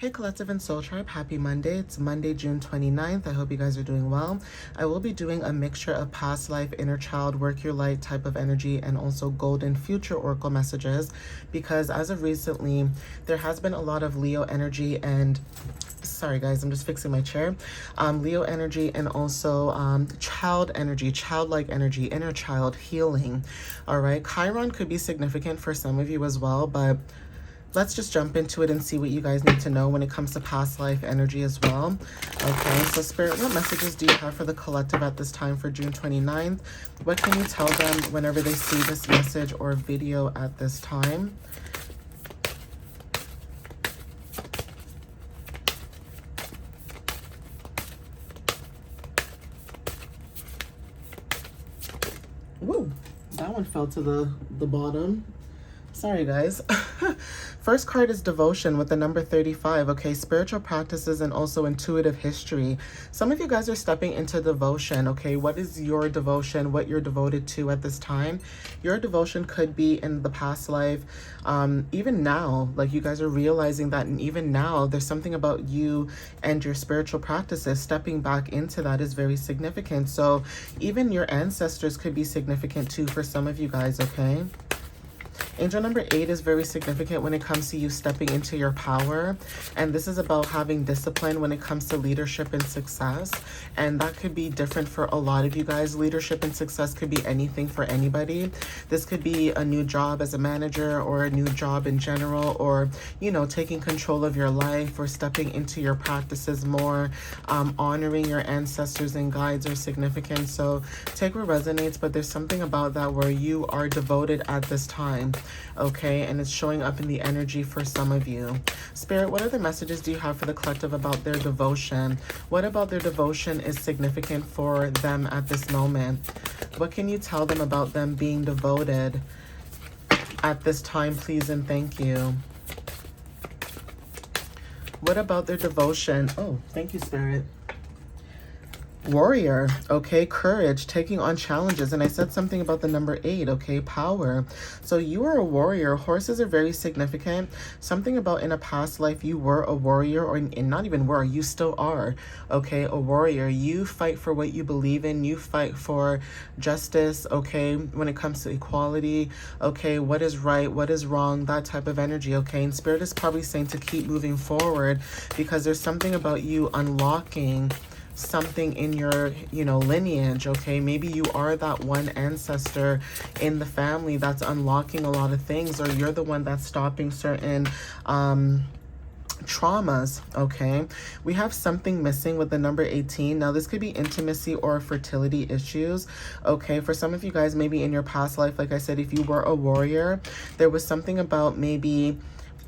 Hey Collective and Soul Tribe, happy Monday. It's Monday, June 29th. I hope you guys are doing well. I will be doing a mixture of past life, inner child, work your light type of energy, and also golden future oracle messages, because as of recently, there has been a lot of Leo energy and sorry guys, I'm just fixing my chair. Leo energy and also child energy, childlike energy, inner child healing. All right, Chiron could be significant for some of you as well, but let's just jump into it and see what you guys need to know when it comes to past life energy as well. Okay, so Spirit, what messages do you have for the collective at this time for June 29th? What can you tell them whenever they see this message or video at this time? Woo, that one fell to the bottom. Sorry, guys. First card is devotion with the number 35. Okay, spiritual practices and also intuitive history. Some of you guys are stepping into devotion. Okay, what is your devotion? What you're devoted to at this time? Your devotion could be in the past life. Even now, like you guys are realizing that, and even now, there's something about you and your spiritual practices. Stepping back into that is very significant. So even your ancestors could be significant too for some of you guys. Okay. Angel number 8 is very significant when it comes to you stepping into your power. And this is about having discipline when it comes to leadership and success. And that could be different for a lot of you guys. Leadership and success could be anything for anybody. This could be a new job as a manager or a new job in general, or, you know, taking control of your life or stepping into your practices more. Honoring your ancestors and guides are significant. So take what resonates, but there's something about that where you are devoted at this time. Okay, and it's showing up in the energy for some of you. Spirit, what other messages do you have for the collective about their devotion? What about their devotion is significant for them at this moment? What can you tell them about them being devoted at this time, please and thank you? What about their devotion? Oh, thank you, Spirit. Warrior, okay, courage, taking on challenges. And I said something about the number 8, okay, power. So you are a warrior. Horses are very significant. Something about in a past life you were a warrior, or not even were, you still are, okay, a warrior. You fight for what you believe in. You fight for justice, okay, when it comes to equality, okay, what is right, what is wrong, that type of energy, okay. And Spirit is probably saying to keep moving forward, because there's something about you unlocking something in your, you know, lineage, okay? Maybe you are that one ancestor in the family that's unlocking a lot of things, or you're the one that's stopping certain traumas, okay? We have something missing with the number 18. Now, this could be intimacy or fertility issues, okay? For some of you guys, maybe in your past life, like I said, if you were a warrior, there was something about maybe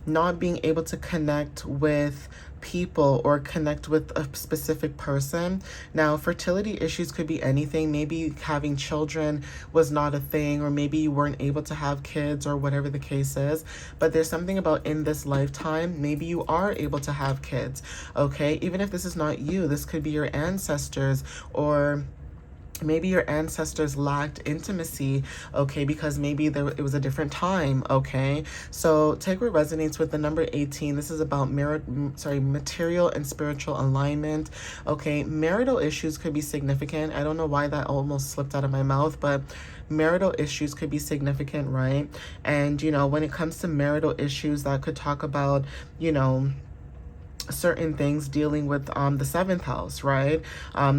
not being able to connect with people or connect with a specific person. Now, fertility issues could be anything. Maybe having children was not a thing, or maybe you weren't able to have kids, or whatever the case is. But there's something about in this lifetime, maybe you are able to have kids, okay? Even if this is not you, this could be your ancestors, or maybe your ancestors lacked intimacy, okay, because maybe it was a different time, okay? So take what resonates with the number 18. This is about material and spiritual alignment, okay? Marital issues could be significant. I don't know why that almost slipped out of my mouth, but marital issues could be significant, right? And, you know, when it comes to marital issues, that could talk about, you know, certain things dealing with the 7th house, right?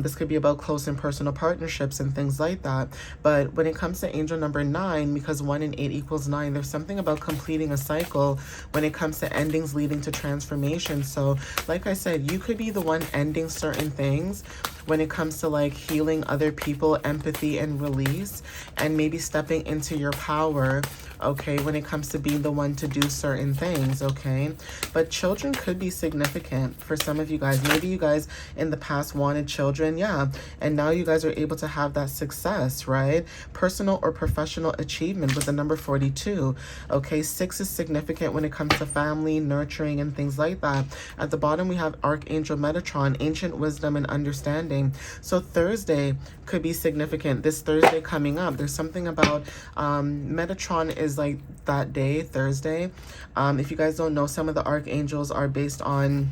This could be about close and personal partnerships and things like that. But when it comes to angel number 9, because 1 and 8 equals 9, there's something about completing a cycle when it comes to endings leading to transformation. So like I said, you could be the one ending certain things when it comes to like healing other people, empathy and release, and maybe stepping into your power, okay, when it comes to being the one to do certain things, okay? But children could be significant significant for some of you guys. Maybe you guys in the past wanted children, yeah, and now you guys are able to have that success, right? Personal or professional achievement with the number 42. Okay, 6 is significant when it comes to family, nurturing, and things like that. At the bottom, we have Archangel Metatron, ancient wisdom and understanding. So Thursday could be significant. This Thursday coming up, there's something about Metatron is like that day, Thursday. If you guys don't know, some of the archangels are based on,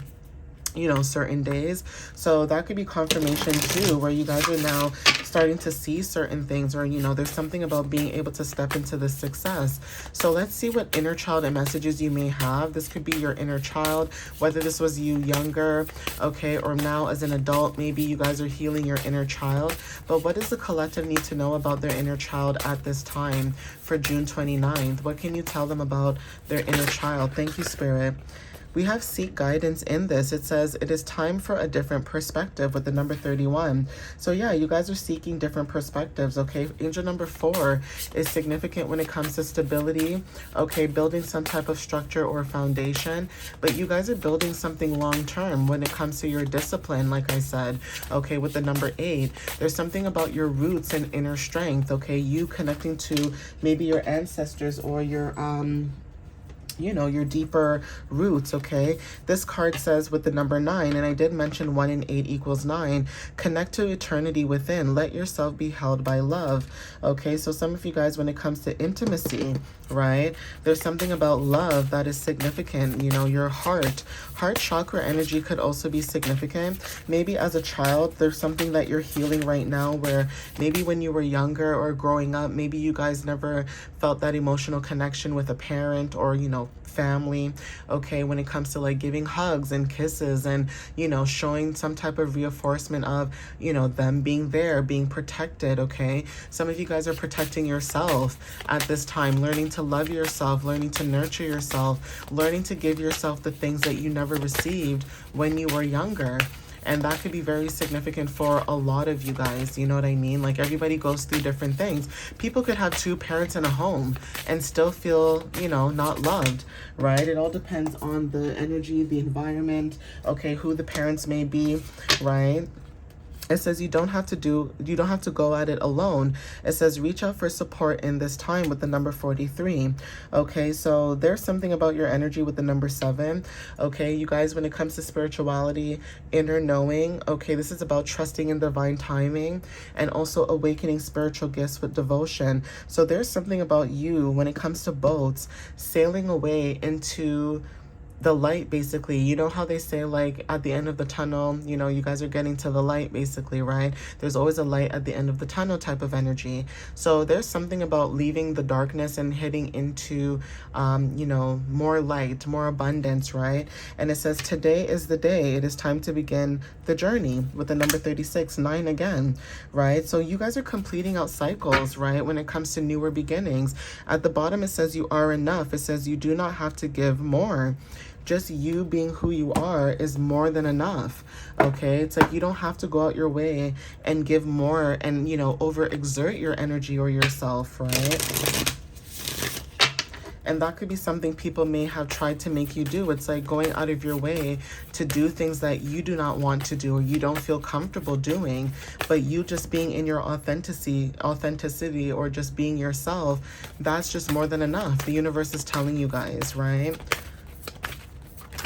you know, certain days. So that could be confirmation too, where you guys are now starting to see certain things, or, you know, there's something about being able to step into the success. So let's see what inner child and messages you may have. This could be your inner child, whether this was you younger, okay, or now as an adult, maybe you guys are healing your inner child. But what does the collective need to know about their inner child at this time for June 29th? What can you tell them about their inner child? Thank you, Spirit. We have seek guidance in this. It says it is time for a different perspective with the number 31. So yeah, you guys are seeking different perspectives, okay? Angel number 4 is significant when it comes to stability, okay? Building some type of structure or foundation, but you guys are building something long-term when it comes to your discipline, like I said, okay? With the number 8, there's something about your roots and inner strength, okay? You connecting to maybe your ancestors or your, you know, your deeper roots, okay? This card says with the number 9, and I did mention 1 and 8 equals 9, connect to eternity within. Let yourself be held by love, okay? So some of you guys, when it comes to intimacy, right, there's something about love that is significant. You know, your heart chakra energy could also be significant. Maybe as a child, there's something that you're healing right now where maybe when you were younger or growing up, maybe you guys never felt that emotional connection with a parent or, you know, family, okay, when it comes to like giving hugs and kisses and, you know, showing some type of reinforcement of, you know, them being there, being protected, okay? Some of you guys are protecting yourself at this time, learning to love yourself, learning to nurture yourself, learning to give yourself the things that you never received when you were younger. And that could be very significant for a lot of you guys. You know what I mean? Like, everybody goes through different things. People could have 2 parents in a home and still feel, you know, not loved, right? It all depends on the energy, the environment, okay, who the parents may be, right? It says you don't have to go at it alone. It says reach out for support in this time with the number 43. Okay, so there's something about your energy with the number 7. Okay, you guys, when it comes to spirituality, inner knowing, okay, this is about trusting in divine timing and also awakening spiritual gifts with devotion. So there's something about you when it comes to boats sailing away into the light, basically. You know how they say, like, at the end of the tunnel, you know, you guys are getting to the light, basically, right? There's always a light at the end of the tunnel type of energy. So there's something about leaving the darkness and heading into, you know, more light, more abundance, right? And it says today is the day. It is time to begin the journey with the number 36, 9 again, right? So you guys are completing out cycles, right? When it comes to newer beginnings. At the bottom, it says you are enough. It says you do not have to give more. Just you being who you are is more than enough, okay? It's like you don't have to go out your way and give more and, you know, overexert your energy or yourself, right? And that could be something people may have tried to make you do. It's like going out of your way to do things that you do not want to do or you don't feel comfortable doing, but you just being in your authenticity or just being yourself, that's just more than enough. The universe is telling you guys, right?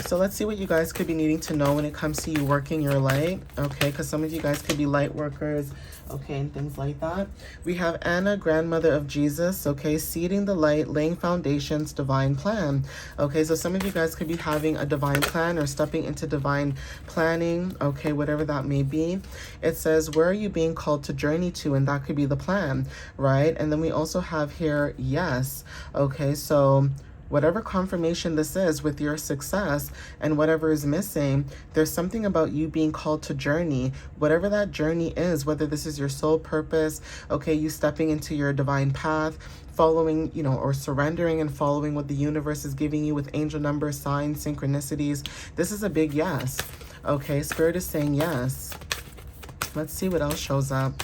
So let's see what you guys could be needing to know when it comes to you working your light, okay? Because some of you guys could be light workers, okay, and things like that. We have Anna, grandmother of Jesus, okay, seeding the light, laying foundations, divine plan. Okay, so some of you guys could be having a divine plan or stepping into divine planning, okay, whatever that may be. It says, where are you being called to journey to? And that could be the plan, right? And then we also have here, yes, okay, so whatever confirmation this is with your success and whatever is missing, there's something about you being called to journey. Whatever that journey is, whether this is your soul purpose, okay, you stepping into your divine path, following, you know, or surrendering and following what the universe is giving you with angel numbers, signs, synchronicities. This is a big yes. Okay, Spirit is saying yes. Let's see what else shows up.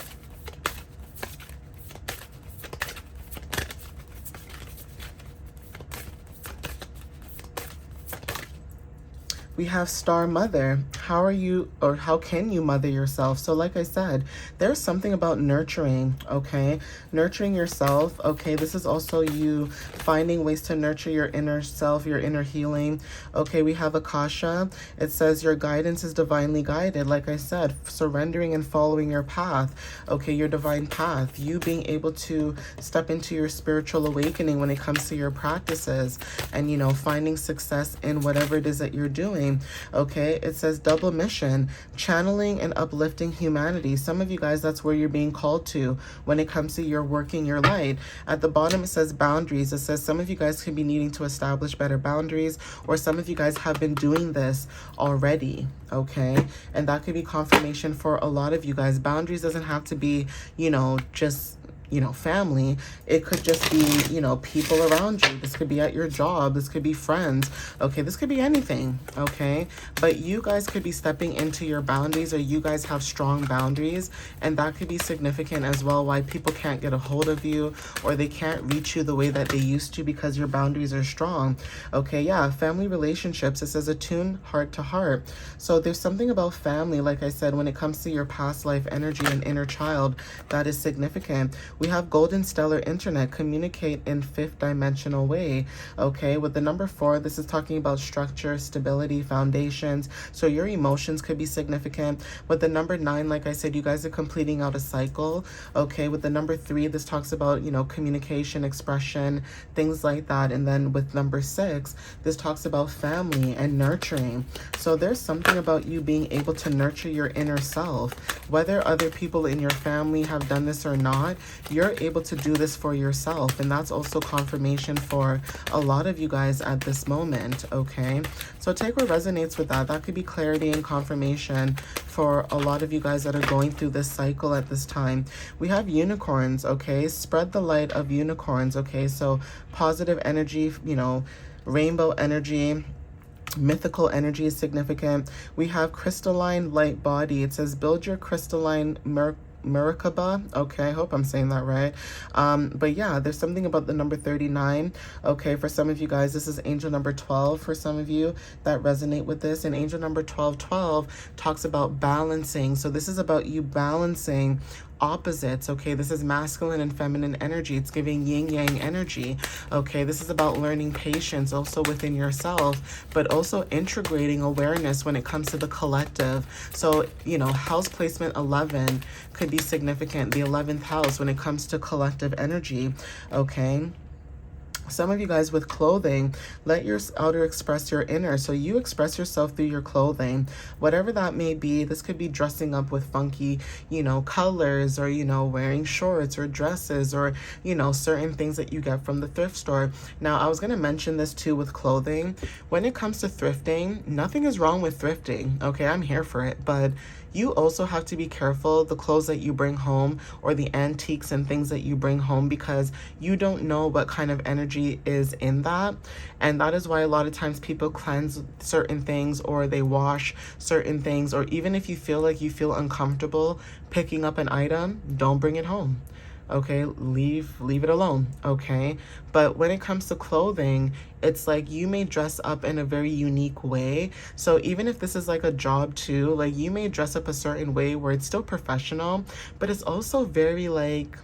We have star mother. How are you, or how can you mother yourself? So like I said, there's something about nurturing, okay? Nurturing yourself, okay? This is also you finding ways to nurture your inner self, your inner healing. Okay, we have Akasha. It says your guidance is divinely guided. Like I said, surrendering and following your path, okay? Your divine path. You being able to step into your spiritual awakening when it comes to your practices and, you know, finding success in whatever it is that you're doing, okay? It says double mission, channeling and uplifting humanity. Some of you guys, that's where you're being called to when it comes to your working your light. At the bottom, it says boundaries. It says some of you guys could be needing to establish better boundaries, or some of you guys have been doing this already, okay? And that could be confirmation for a lot of you guys. Boundaries doesn't have to be, you know, just, you know, family. It could just be, you know, people around you. This could be at your job. This could be friends. Okay, this could be anything. Okay, but you guys could be stepping into your boundaries, or you guys have strong boundaries, and that could be significant as well, why people can't get a hold of you, or they can't reach you the way that they used to because your boundaries are strong. Okay, yeah, family relationships. It says attune heart to heart. So there's something about family, like I said, when it comes to your past life energy and inner child, that is significant. We have golden stellar internet, communicate in fifth dimensional way. Okay, with the number 4, this is talking about structure, stability, foundations. So your emotions could be significant. With the number 9, like I said, you guys are completing out a cycle. Okay, with the number 3, this talks about, you know, communication, expression, things like that. And then with number 6, this talks about family and nurturing. So there's something about you being able to nurture your inner self. Whether other people in your family have done this or not, you're able to do this for yourself. And that's also confirmation for a lot of you guys at this moment, okay? So take what resonates with that. That could be clarity and confirmation for a lot of you guys that are going through this cycle at this time. We have unicorns, okay? Spread the light of unicorns, okay? So positive energy, you know, rainbow energy, mythical energy is significant. We have crystalline light body. It says build your crystalline Merkaba. Okay, I hope I'm saying that right. But yeah, there's something about the number 39. Okay, for some of you guys, this is angel number 12 for some of you that resonate with this. And angel number 1212 talks about balancing. So this is about you balancing opposites. Okay, this is masculine and feminine energy. It's giving yin yang energy. Okay, this is about learning patience also within yourself, but also integrating awareness when it comes to the collective. So, you know, house placement 11 could be significant, the 11th house, when it comes to collective energy. Okay, some of you guys with clothing, let your outer express your inner. So you express yourself through your clothing, whatever that may be. This could be dressing up with funky, you know, colors, or, you know, wearing shorts or dresses, or, you know, certain things that you get from the thrift store. Now, I was going to mention this too with clothing. When it comes to thrifting, nothing is wrong with thrifting. Okay, I'm here for it. But you also have to be careful the clothes that you bring home, or the antiques and things that you bring home, because you don't know what kind of energy is in that. And that is why a lot of times people cleanse certain things, or they wash certain things, or even if you feel like you feel uncomfortable picking up an item, don't bring it home. Okay, leave it alone. Okay, but when it comes to clothing, it's like you may dress up in a very unique way. So even if this is like a job too, like you may dress up a certain way where it's still professional, but it's also very like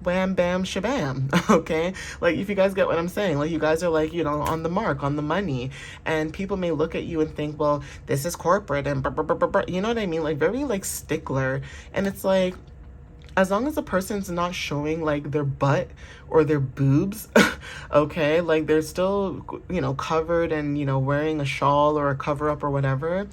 wham bam shabam. Okay, like if you guys get what I'm saying, like you guys are like, you know, on the mark, on the money, and people may look at you and think, well, this is corporate and you know what I mean, like very like stickler. And it's like, as long as the person's not showing like their butt or their boobs, okay, like they're still, you know, covered and, you know, wearing a shawl or a cover up or whatever,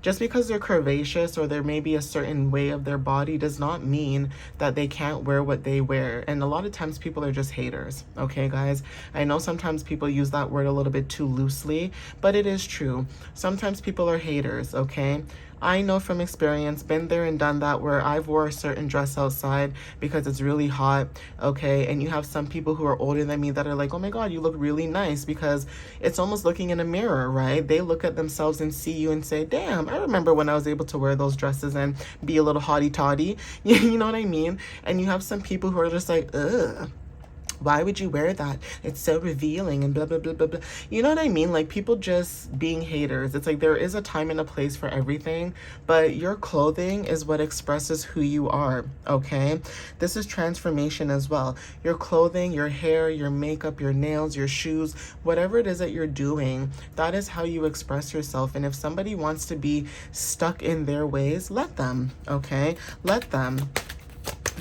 just because they're curvaceous or there may be a certain way of their body does not mean that they can't wear what they wear. And a lot of times people are just haters. Okay, guys, I know sometimes people use that word a little bit too loosely, but it is true. Sometimes people are haters. Okay, I know from experience, been there and done that, where I've wore a certain dress outside because it's really hot, okay? And you have some people who are older than me that are like, oh my God, you look really nice, because it's almost looking in a mirror, right? They look at themselves and see you and say, damn, I remember when I was able to wear those dresses and be a little hotty-toddy. You know what I mean? And you have some people who are just like, ugh. Why would you wear that? It's so revealing and blah, blah, blah, blah, blah. You know what I mean? Like, people just being haters. It's like there is a time and a place for everything, but your clothing is what expresses who you are, okay? This is transformation as well. Your clothing, your hair, your makeup, your nails, your shoes, whatever it is that you're doing, that is how you express yourself. And if somebody wants to be stuck in their ways, let them, okay? Let them.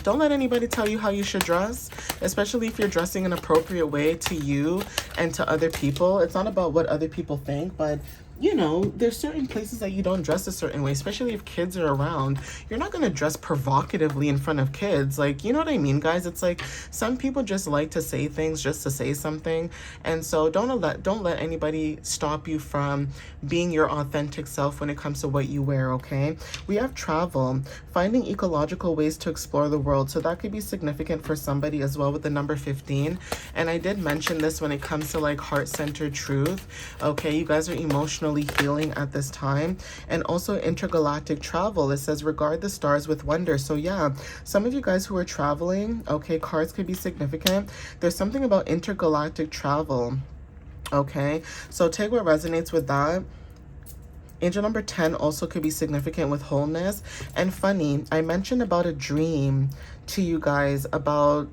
Don't let anybody tell you how you should dress, especially if you're dressing an appropriate way to you and to other people. It's not about what other people think, but you know, there's certain places that you don't dress a certain way, especially if kids are around. You're not going to dress provocatively in front of kids. Like, you know what I mean, guys? It's like some people just like to say things just to say something. And so don't let anybody stop you from being your authentic self when it comes to what you wear, okay? We have travel, finding ecological ways to explore the world. So that could be significant for somebody as well with the number 15. And I did mention this when it comes to like heart-centered truth. Okay, you guys are emotional healing at this time. And also intergalactic travel. It says regard the stars with wonder. So yeah, some of you guys who are traveling, okay, cards could be significant. There's something about intergalactic travel, okay? So take what resonates with that. Angel number 10 also could be significant with wholeness. And funny, I mentioned about a dream to you guys about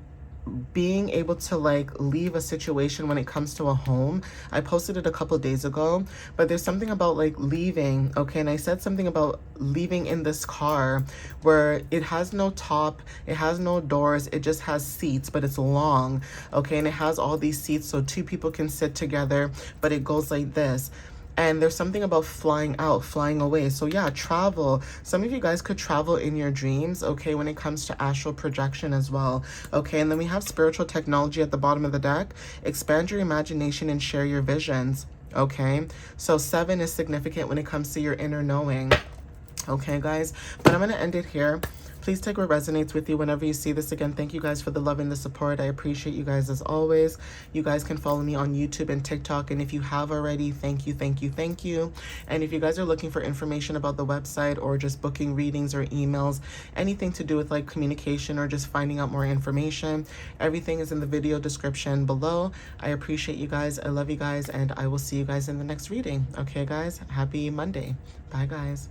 being able to like leave a situation when it comes to a home. I posted it a couple days ago, but there's something about like leaving, okay? And I said something about leaving in this car where it has no top, it has no doors, it just has seats, but it's long, okay? And it has all these seats so two people can sit together, but it goes like this. And there's something about flying out, flying away. So yeah, travel. Some of you guys could travel in your dreams, okay, when it comes to astral projection as well. Okay, and then we have spiritual technology at the bottom of the deck. Expand your imagination and share your visions, okay? So 7 is significant when it comes to your inner knowing. Okay, guys, but I'm going to end it here. Please take what resonates with you whenever you see this. Again, thank you guys for the love and the support. I appreciate you guys as always. You guys can follow me on YouTube and TikTok. And if you have already, thank you, thank you, thank you. And if you guys are looking for information about the website or just booking readings or emails, anything to do with like communication or just finding out more information, everything is in the video description below. I appreciate you guys. I love you guys. And I will see you guys in the next reading. Okay, guys? Happy Monday. Bye, guys.